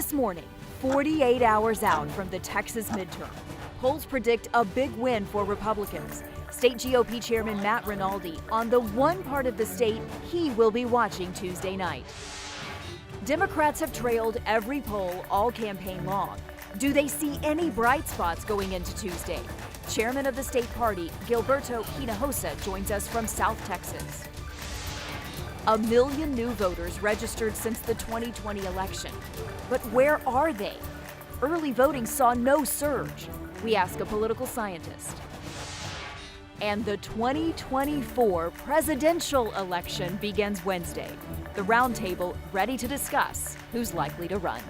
This morning, 48 hours out from the Texas midterm, polls predict a big win for Republicans. State GOP Chairman Matt Rinaldi on the one part of the state he will be watching Tuesday night. Democrats have trailed every poll all campaign long. Do they see any bright spots going into Tuesday? Chairman of the state party, Gilberto Hinojosa, joins us from South Texas. 1 million new voters registered since the 2020 election. But where are they? Early voting saw no surge. We ask a political scientist. And the 2024 presidential election begins Wednesday. The roundtable ready to discuss who's likely to run.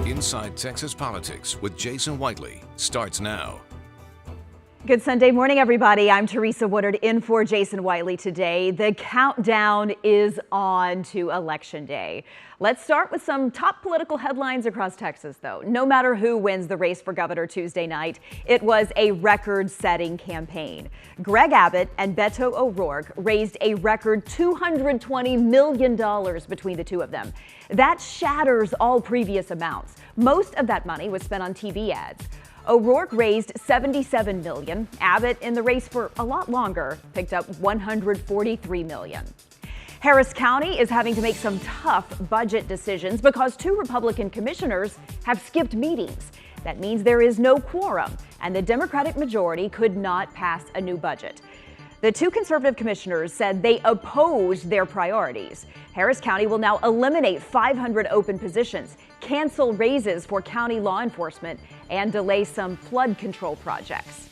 Inside Texas Politics with Jason Whiteley starts now. Good Sunday morning, everybody. I'm Teresa Woodard in for Jason Whiteley today. The countdown is on to Election Day. Let's start with some top political headlines across Texas, though. No matter who wins the race for governor Tuesday night, it was a record-setting campaign. Greg Abbott and Beto O'Rourke raised a record $220 million between the two of them. That shatters all previous amounts. Most of that money was spent on TV ads. O'Rourke raised $77 million. Abbott, in the race for a lot longer, picked up $143 million. Harris County is having to make some tough budget decisions because two Republican commissioners have skipped meetings. That means there is no quorum, and the Democratic majority could not pass a new budget. The two conservative commissioners said they opposed their priorities. Harris County will now eliminate 500 open positions, cancel raises for county law enforcement, and delay some flood control projects.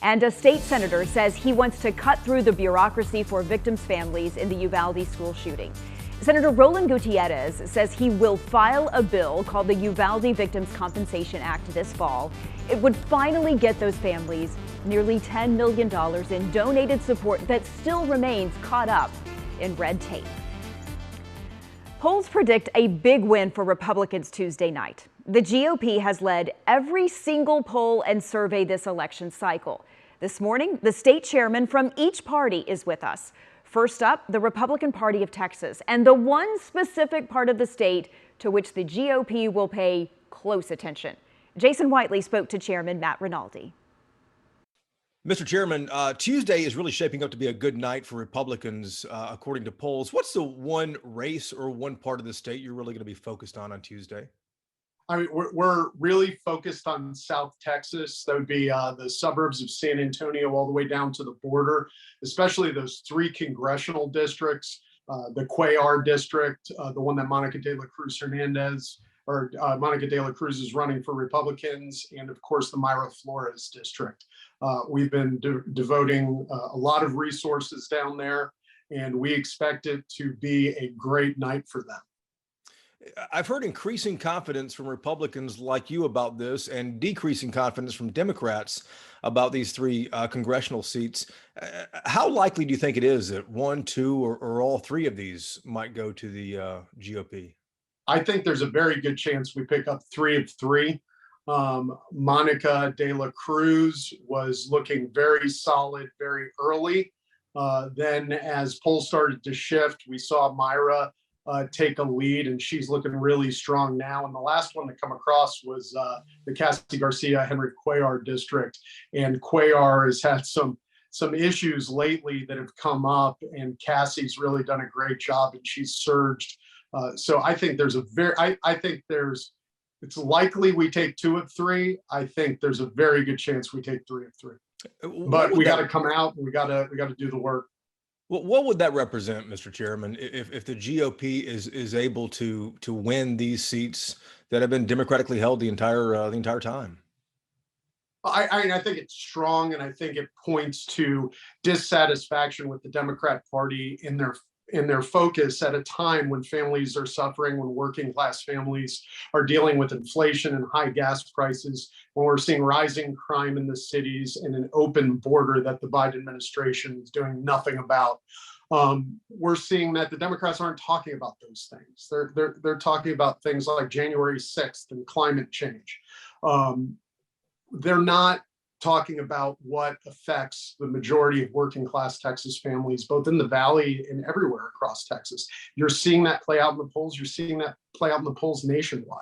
And a state senator says he wants to cut through the bureaucracy for victims' families in the Uvalde school shooting. Senator Roland Gutierrez says he will file a bill called the Uvalde Victims Compensation Act this fall. It would finally get those families nearly $10 million in donated support that still remains caught up in red tape. Polls predict a big win for Republicans Tuesday night. The GOP has led every single poll and survey this election cycle. This morning, the state chairman from each party is with us. First up, the Republican Party of Texas, and the one specific part of the state to which the GOP will pay close attention. Jason Whiteley spoke to Chairman Matt Rinaldi. Mr. Chairman, Tuesday is really shaping up to be a good night for Republicans, according to polls. What's the one race or one part of the state you're really going to be focused on Tuesday? I mean, we're really focused on South Texas. That would be the suburbs of San Antonio all the way down to the border, especially those three congressional districts, the Cuellar district, the one that Monica De La Cruz is running for Republicans, and of course the Mayra Flores district. We've been devoting a lot of resources down there, and we expect it to be a great night for them. I've heard increasing confidence from Republicans like you about this and decreasing confidence from Democrats about these three congressional seats. How likely do you think it is that one, two, or all three of these might go to the GOP? I think there's a very good chance we pick up 3 of 3. Monica De La Cruz was looking very solid very early. Then as polls started to shift, we saw Mayra take a lead, and she's looking really strong now. And the last one to come across was the Cassie Garcia Henry Cuellar district, and Cuellar has had some issues lately that have come up, and Cassie's really done a great job, and she's surged. So I think it's likely we take 2 of 3. I think there's a very good chance we take 3 of 3. But we got to come out, and we got to do the work. Well, what would that represent, Mr. Chairman, if the GOP is able to win these seats that have been democratically held the entire time? I think it's strong, and I think it points to dissatisfaction with the Democrat Party in their focus at a time when families are suffering, when working class families are dealing with inflation and high gas prices, when we're seeing rising crime in the cities and an open border that the Biden administration is doing nothing about. We're seeing that the Democrats aren't talking about those things. They're talking about things like January 6th and climate change. They're not talking about what affects the majority of working class Texas families, both in the Valley and everywhere across Texas. You're seeing that play out in the polls. You're seeing that play out in the polls nationwide.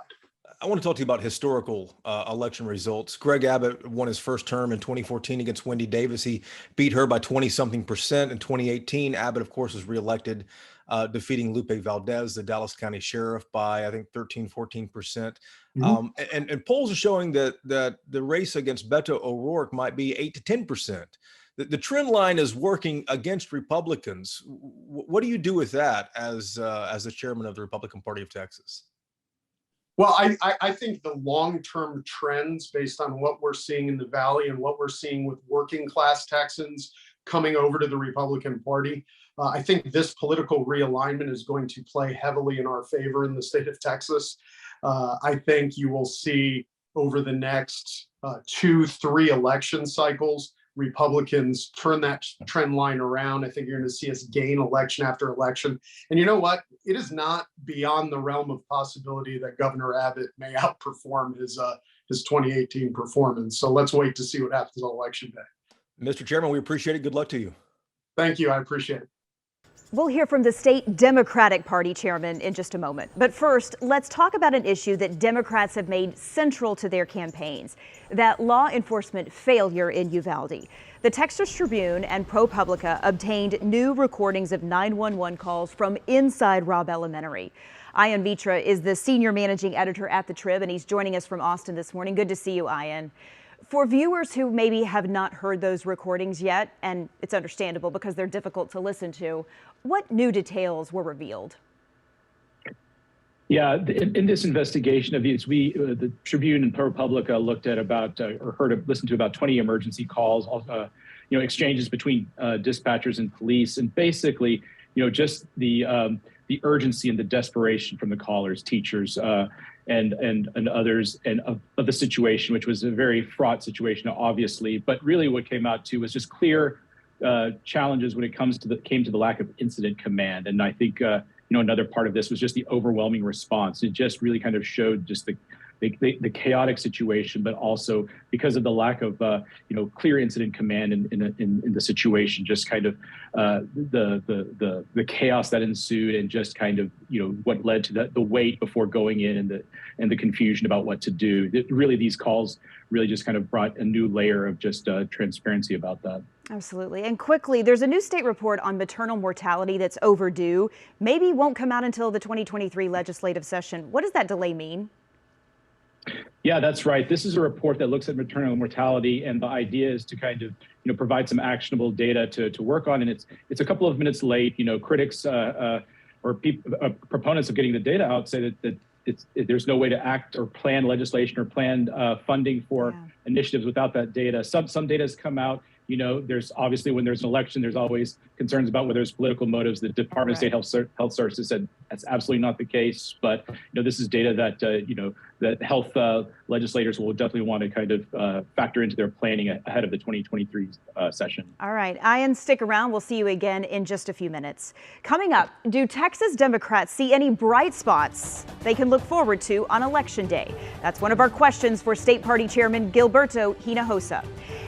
I want to talk to you about historical election results. Greg Abbott won his first term in 2014 against Wendy Davis. He beat her by 20-something%. In 2018, Abbott, of course, was reelected, defeating Lupe Valdez, the Dallas County sheriff, by, I think, 13-14%. And polls are showing that the race against Beto O'Rourke might be 8-10%. The trend line is working against Republicans. What do you do with that as the chairman of the Republican Party of Texas? Well, I think the long-term trends based on what we're seeing in the Valley and what we're seeing with working class Texans coming over to the Republican Party, I think this political realignment is going to play heavily in our favor in the state of Texas. I think you will see over the next 2-3 election cycles, Republicans turn that trend line around. I think you're going to see us gain election after election. And you know what? It is not beyond the realm of possibility that Governor Abbott may outperform his 2018 performance. So let's wait to see what happens on election day. Mr. Chairman, we appreciate it. Good luck to you. Thank you. I appreciate it. We'll hear from the state Democratic Party chairman in just a moment. But first, let's talk about an issue that Democrats have made central to their campaigns, that law enforcement failure in Uvalde. The Texas Tribune and ProPublica obtained new recordings of 911 calls from inside Robb Elementary. Ian Vitra is the senior managing editor at the Trib, and he's joining us from Austin this morning. Good to see you, Ian. For viewers who maybe have not heard those recordings yet, and it's understandable because they're difficult to listen to, what new details were revealed? Yeah, in this investigation of these, the Tribune and ProPublica looked at listened to about 20 emergency calls, exchanges between dispatchers and police, and basically, just the urgency and the desperation from the callers, teachers, and others, and of the situation, which was a very fraught situation, obviously. But really, what came out to was just clear challenges when it came to the lack of incident command. And I think another part of this was just the overwhelming response. It just really kind of showed just the chaotic situation, but also because of the lack of clear incident command in the situation, just kind of the chaos that ensued, and just kind of what led to the wait before going in, and the confusion about what to do. Really, these calls really just kind of brought a new layer of just transparency about that. Absolutely. And quickly, there's a new state report on maternal mortality that's overdue. Maybe won't come out until the 2023 legislative session. What does that delay mean? Yeah, that's right. This is a report that looks at maternal mortality, and the idea is to kind of provide some actionable data to work on. And it's a couple of minutes late. Critics or proponents of getting the data out say that there's no way to act or plan legislation or plan funding for initiatives without that data. Some data has come out. There's obviously, when there's an election, there's always concerns about whether there's political motives. The Department of State Health Services said that's absolutely not the case. But this is data that that health legislators will definitely want to kind of factor into their planning ahead of the 2023 session. All right, Ian, stick around. We'll see you again in just a few minutes. Coming up, do Texas Democrats see any bright spots they can look forward to on Election Day? That's one of our questions for State Party Chairman Gilberto Hinojosa.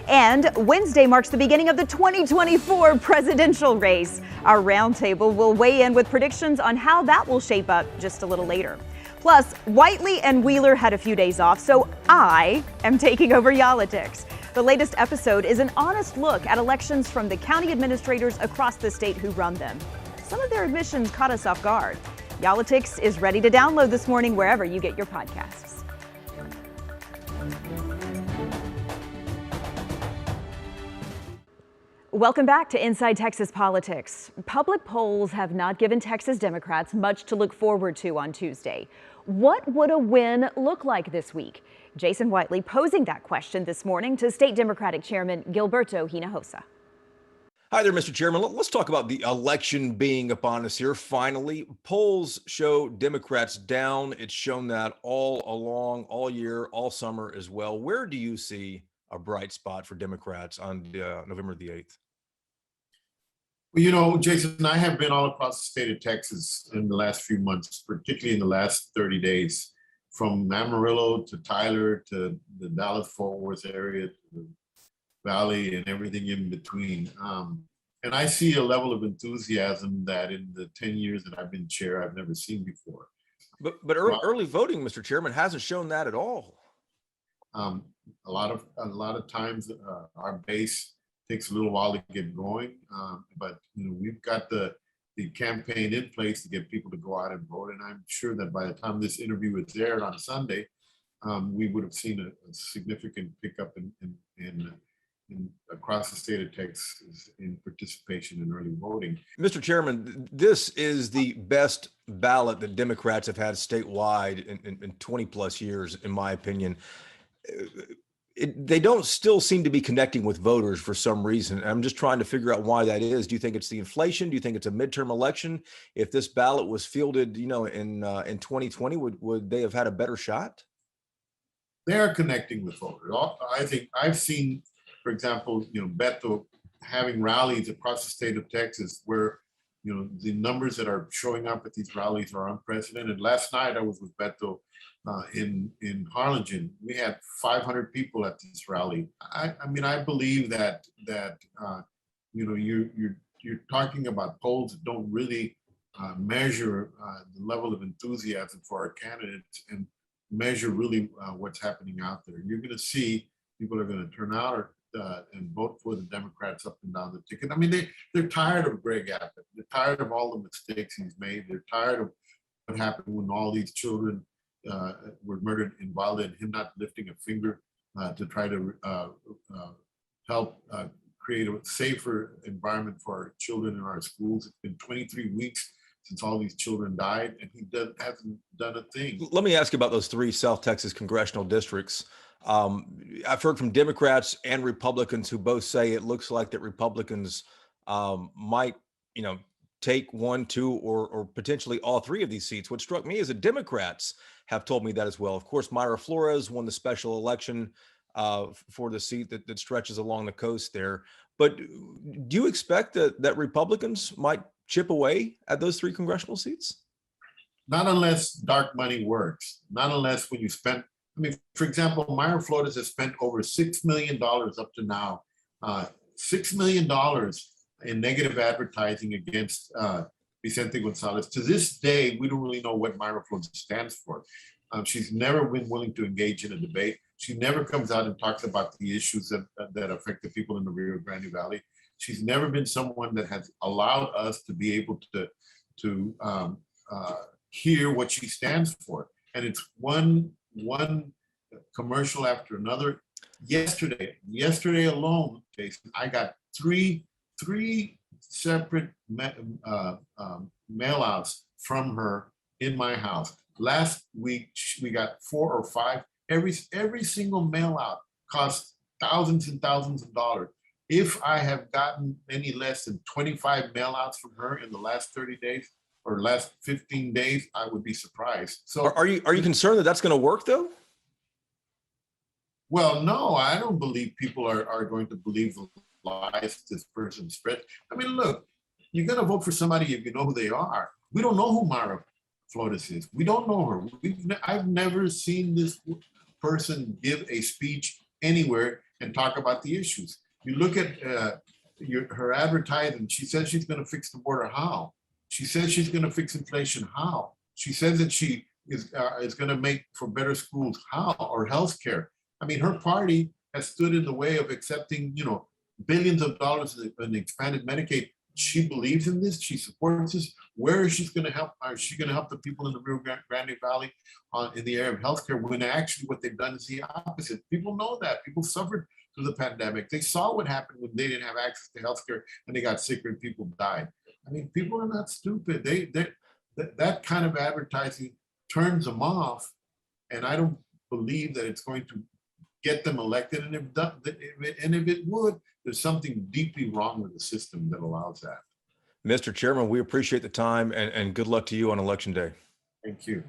And Wednesday marks the beginning of the 2024 presidential race. Our roundtable will weigh in with predictions on how that will shape up just a little later. Plus, Whiteley and Wheeler had a few days off, so I am taking over Yolitics. The latest episode is an honest look at elections from the county administrators across the state who run them. Some of their admissions caught us off guard. Yolitics is ready to download this morning wherever you get your podcasts. Welcome back to Inside Texas Politics. Public polls have not given Texas Democrats much to look forward to on Tuesday. What would a win look like this week? Jason Whiteley posing that question this morning to State Democratic Chairman Gilberto Hinojosa. Hi there, Mr. Chairman. Let's talk about the election being upon us here. Finally, polls show Democrats down. It's shown that all along, all year, all summer as well. Where do you see a bright spot for Democrats on November the 8th? Well, Jason, I have been all across the state of Texas in the last few months, particularly in the last 30 days, from Amarillo to Tyler to the Dallas-Fort Worth area to Valley and everything in between. And I see a level of enthusiasm that in the 10 years that I've been chair, I've never seen before. But early voting, Mr. Chairman, hasn't shown that at all. Um, a lot of times our base takes a little while to get going, but we've got the campaign in place to get people to go out and vote. And I'm sure that by the time this interview is aired on Sunday, we would have seen a significant pickup in across the state of Texas in participation in early voting. Mr. Chairman, this is the best ballot that Democrats have had statewide in 20 plus years, in my opinion. They don't still seem to be connecting with voters for some reason. I'm just trying to figure out why that is. Do you think it's the inflation? Do you think it's a midterm election? If this ballot was fielded, in 2020, would they have had a better shot? They're connecting with voters. I think I've seen, for example, Beto having rallies across the state of Texas where, the numbers that are showing up at these rallies are unprecedented. Last night I was with Beto in Harlingen. We had 500 people at this rally. I mean, I believe that you're talking about polls that don't really measure the level of enthusiasm for our candidates and measure really what's happening out there. You're going to see people are going to turn out and vote for the Democrats up and down the ticket. I mean, they're tired of Greg Abbott. They're tired of all the mistakes he's made. They're tired of what happened when all these children were murdered in Valda and him not lifting a finger to try to help create a safer environment for our children in our schools. It's been 23 weeks since all these children died, and he hasn't done a thing. Let me ask you about those 3 South Texas congressional districts. I've heard from Democrats and Republicans who both say it looks like that Republicans might, take 1, 2, or potentially all 3 of these seats. What struck me is that Democrats have told me that as well. Of course, Myra Flores won the special election for the seat that stretches along the coast there. But do you expect that Republicans might chip away at those 3 congressional seats? Not unless dark money works. Not unless when you spend, for example, Myra Flores has spent over $6 million up to now, $6 million in negative advertising against Vicente Gonzalez. To this day, we don't really know what Myra Flores stands for. She's never been willing to engage in a debate. She never comes out and talks about the issues that affect the people in the Rio Grande Valley. She's never been someone that has allowed us to be able to hear what she stands for. And it's one commercial after another. Yesterday alone, Jason, I got three separate mail outs from her in my house. Last week we got 4 or 5. Every single mail out costs thousands and thousands of dollars. If I have gotten any less than 25 mail outs from her in the last 30 days or last 15 days, I would be surprised. So are you concerned that that's going to work though? Well, no, I don't believe people are going to believe the lies this person spread. I mean, look, you're going to vote for somebody if you know who they are. We don't know who Myra Flores is. We don't know her. I've never seen this person give a speech anywhere and talk about the issues. You look at her advertising. She says she's going to fix the border. How? She says she's going to fix inflation. How? She says that she is going to make for better schools. How? Or health care. I mean, her party has stood in the way of accepting, billions of dollars in expanded Medicaid. She believes in this. She supports this. Where is she going to help? Is she going to help the people in the Rio Grande Valley in the area of healthcare when actually what they've done is the opposite? People know that. People suffered through the pandemic. They saw what happened when they didn't have access to healthcare and they got sicker and people died. I mean, people are not stupid. That kind of advertising turns them off, and I don't believe that it's going to get them elected. And if it would, there's something deeply wrong with the system that allows that. Mr. Chairman, we appreciate the time and good luck to you on Election Day. Thank you.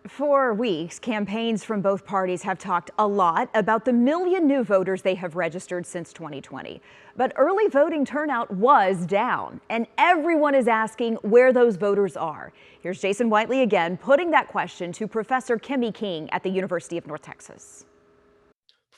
For weeks, campaigns from both parties have talked a lot about the 1 million new voters they have registered since 2020. But early voting turnout was down, and everyone is asking where those voters are. Here's Jason Whiteley again, putting that question to Professor Kimmy King at the University of North Texas.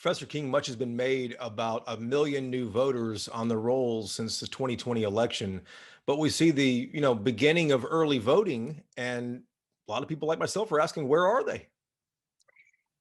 Professor King, much has been made about 1 million new voters on the rolls since the 2020 election, but we see the beginning of early voting, and a lot of people like myself are asking, where are they?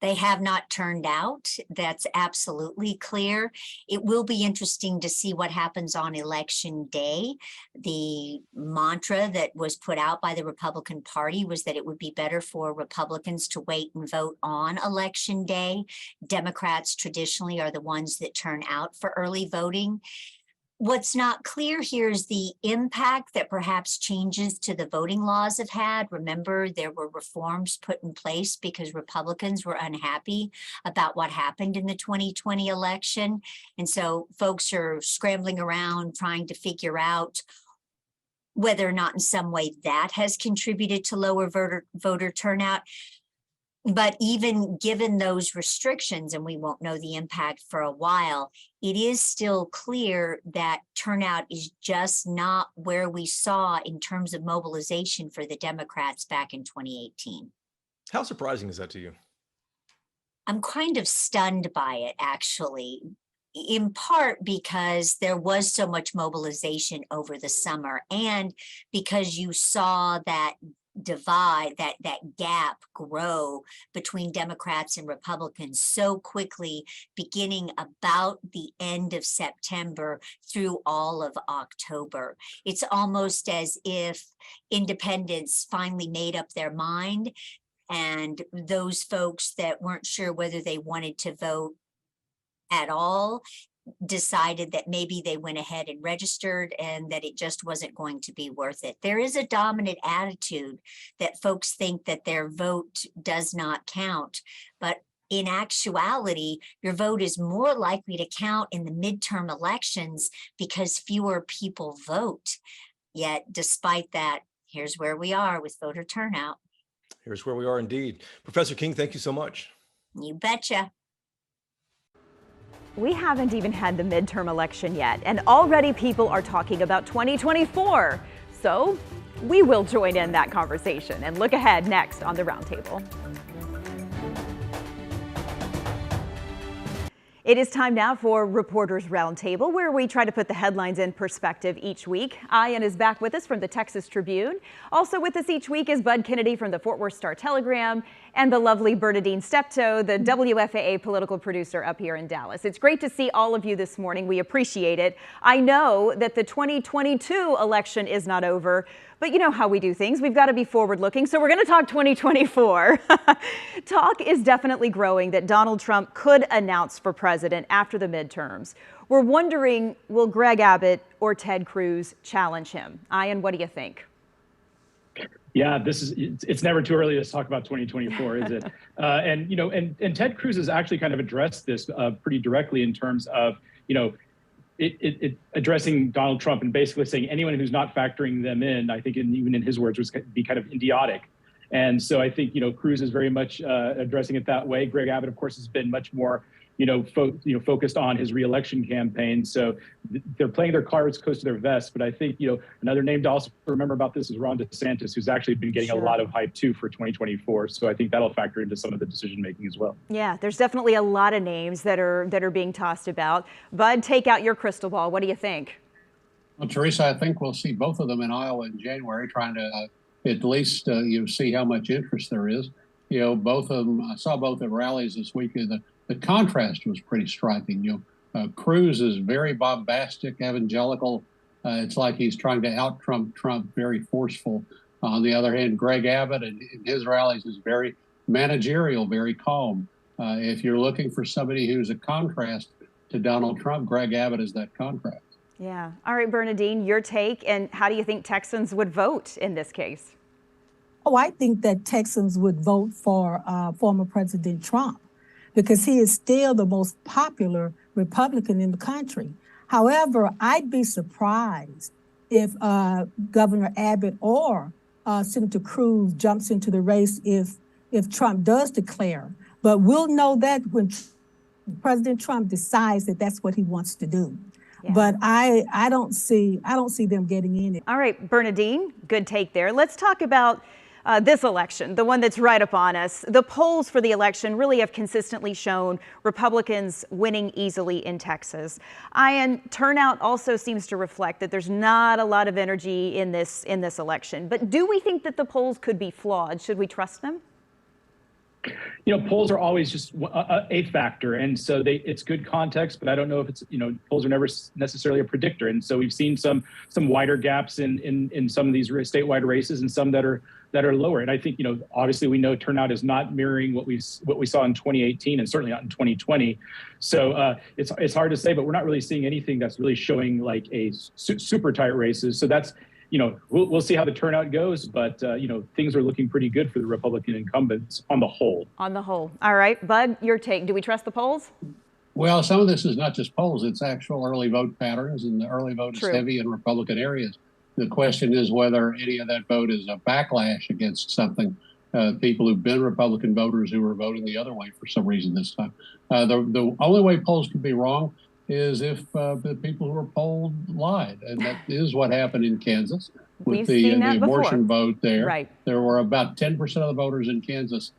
They have not turned out. That's absolutely clear. It will be interesting to see what happens on election day. The mantra that was put out by the Republican Party was that it would be better for Republicans to wait and vote on election day. Democrats traditionally are the ones that turn out for early voting. What's not clear here is the impact that perhaps changes to the voting laws have had. Remember, there were reforms put in place because Republicans were unhappy about what happened in the 2020 election. And so folks are scrambling around trying to figure out whether or not in some way that has contributed to lower voter turnout. But even given those restrictions, and we won't know the impact for a while, it is still clear that turnout is just not where we saw in terms of mobilization for the Democrats back in 2018. How surprising is that to you? I'm kind of stunned by it, actually, in part because there was so much mobilization over the summer and because you saw that divide, that gap grow between Democrats and Republicans so quickly, beginning about the end of September through all of October. It's almost as if independents finally made up their mind, and those folks that weren't sure whether they wanted to vote at all decided that maybe they went ahead and registered and that it just wasn't going to be worth it. There is a dominant attitude that folks think that their vote does not count, but in actuality, your vote is more likely to count in the midterm elections because fewer people vote. Yet, despite that, here's where we are with voter turnout. Here's where we are indeed. Professor King, thank you so much. You betcha. We haven't even had the midterm election yet, and already people are talking about 2024. So we will join in that conversation and look ahead next on the Roundtable. It is time now for Reporters Roundtable, where we try to put the headlines in perspective each week. Ian is back with us from the Texas Tribune. Also with us each week is Bud Kennedy from the Fort Worth Star-Telegram and the lovely Bernadine Steptoe, the WFAA political producer up here in Dallas. It's great to see all of you this morning. We appreciate it. I know that the 2022 election is not over, but you know how we do things. We've got to be forward looking. So we're going to talk 2024. Talk is definitely growing that Donald Trump could announce for president after the midterms. We're wondering, will Greg Abbott or Ted Cruz challenge him? Ian, what do you think? Yeah, it's never too early to talk about 2024, is it? And Ted Cruz has actually kind of addressed this pretty directly in terms of, it addressing Donald Trump and basically saying anyone who's not factoring them in, I think even in his words, was be kind of idiotic. And so I think, Cruz is very much addressing it that way. Greg Abbott, of course, has been much more, focused on his reelection campaign. So they're playing their cards close to their vest. But I think, another name to also remember about this is Ron DeSantis, who's actually been getting a lot of hype too for 2024. So I think that'll factor into some of the decision making as well. Yeah, there's definitely a lot of names that are being tossed about. Bud, take out your crystal ball. What do you think? Well, Teresa, I think we'll see both of them in Iowa in January, trying to at least see how much interest there is. Both of them, I saw both at rallies this week. The contrast was pretty striking. Cruz is very bombastic, evangelical. It's like he's trying to out-Trump Trump, very forceful. On the other hand, Greg Abbott in his rallies is very managerial, very calm. If you're looking for somebody who's a contrast to Donald Trump, Greg Abbott is that contrast. Yeah. All right, Bernadine, your take, and how do you think Texans would vote in this case? Oh, I think that Texans would vote for former President Trump because he is still the most popular Republican in the country. However, I'd be surprised if Governor Abbott or Senator Cruz jumps into the race if Trump does declare. But we'll know that when President Trump decides that that's what he wants to do. Yeah. But I don't see them getting in it. All right, Bernadine, good take there. Let's talk about this election, the one that's right upon us. The polls for the election really have consistently shown Republicans winning easily in Texas. Ian, turnout also seems to reflect that there's not a lot of energy in this election. But do we think that the polls could be flawed? Should we trust them? You know, polls are always just a factor, and so it's good context, but I don't know if it's, polls are never necessarily a predictor, and so we've seen some wider gaps in some of these statewide races and some that are lower. And I think, obviously we know turnout is not mirroring what we saw in 2018 and certainly not in 2020. So it's hard to say, but we're not really seeing anything that's really showing like a super tight races. So that's, we'll see how the turnout goes, but things are looking pretty good for the Republican incumbents on the whole. On the whole. All right, Bud, your take. Do we trust the polls? Well, some of this is not just polls, it's actual early vote patterns, and the early vote is heavy in Republican areas. The question is whether any of that vote is a backlash against something. People who've been Republican voters who are voting the other way for some reason this time. The only way polls can be wrong is if the people who were polled lied. And that is what happened in Kansas with the abortion vote there. Right. There were about 10% of the voters in Kansas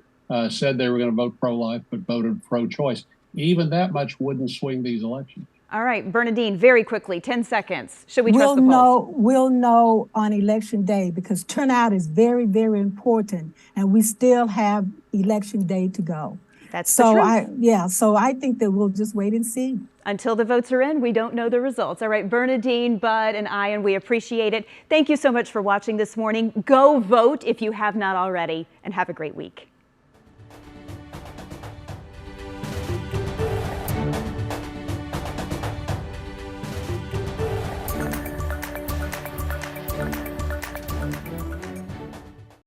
said they were going to vote pro-life, but voted pro-choice. Even that much wouldn't swing these elections. All right, Bernadine, very quickly, 10 seconds. Should we trust the polls? We'll know on election day because turnout is very, very important, and we still have election day to go. That's the truth. So I think that we'll just wait and see. Until the votes are in, we don't know the results. All right, Bernadine, Bud, and Ian, we appreciate it. Thank you so much for watching this morning. Go vote if you have not already, and have a great week.